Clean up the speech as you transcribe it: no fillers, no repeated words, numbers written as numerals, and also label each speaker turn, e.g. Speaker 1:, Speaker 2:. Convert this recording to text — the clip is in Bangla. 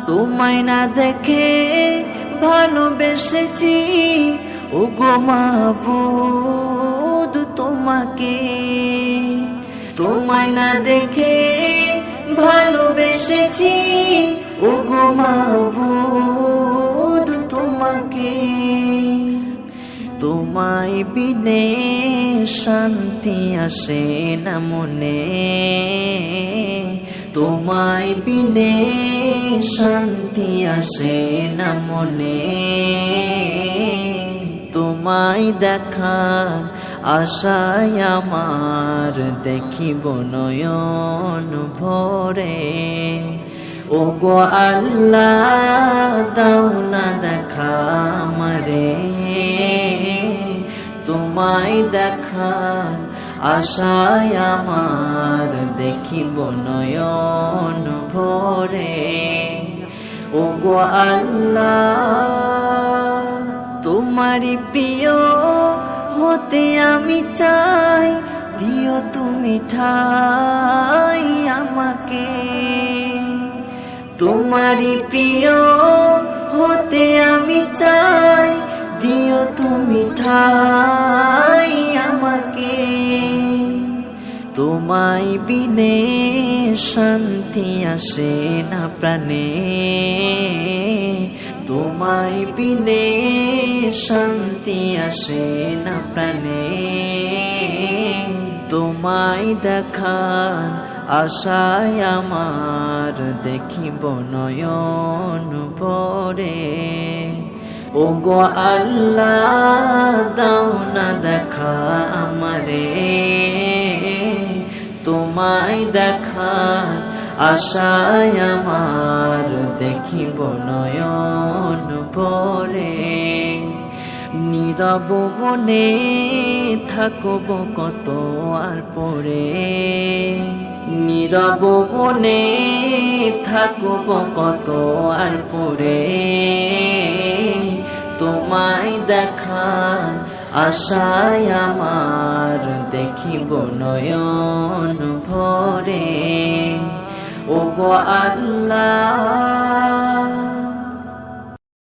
Speaker 1: তোমায় না দেখে ভালোবেসেছি ওগো মাবুদ তোমাকে। তোমায় না দেখে ভালোবেসেছি ওগো মাবুদ তোমাকে। তোমায় বিনে শান্তি আসে না মনে, তোমায় বিনে শান্তি আসে না মনে। তোমায় দেখার আশায় আমার দেখিব নয়ন ভরে। ওগো আল্লাহ দাও না দেখা আমারে, তোমায় দেখার আশায় আমার দেখিব নয়ন ভরে। ওগো আল্লাহ তোমারি প্রিয় হতে আমি চাই, দিও তুমি ঠাই আমাকে। তোমারি প্রিয় হতে আমি চাই, দিও তুমি ঠাই আমাকে। তোমায় বিনে শান্তি আসে না প্রাণে, তোমায় বিনে শান্তি আসে না প্রাণে। তোমায় দেখার আশায় আমার দেখিব নয়ন ভরে। ওগো আল্লাহ দাও না দেখা আমারে, তোমায় দেখার আশায় আমার দেখিব নয়ন ভরে। নীরব মনে থাকব কত আর পরে, নীরব মনে থাকব কত আর পরে। তোমায় দেখার আশায় আমার দেখিব নয়ন ভরে। ওগো আল্লাহ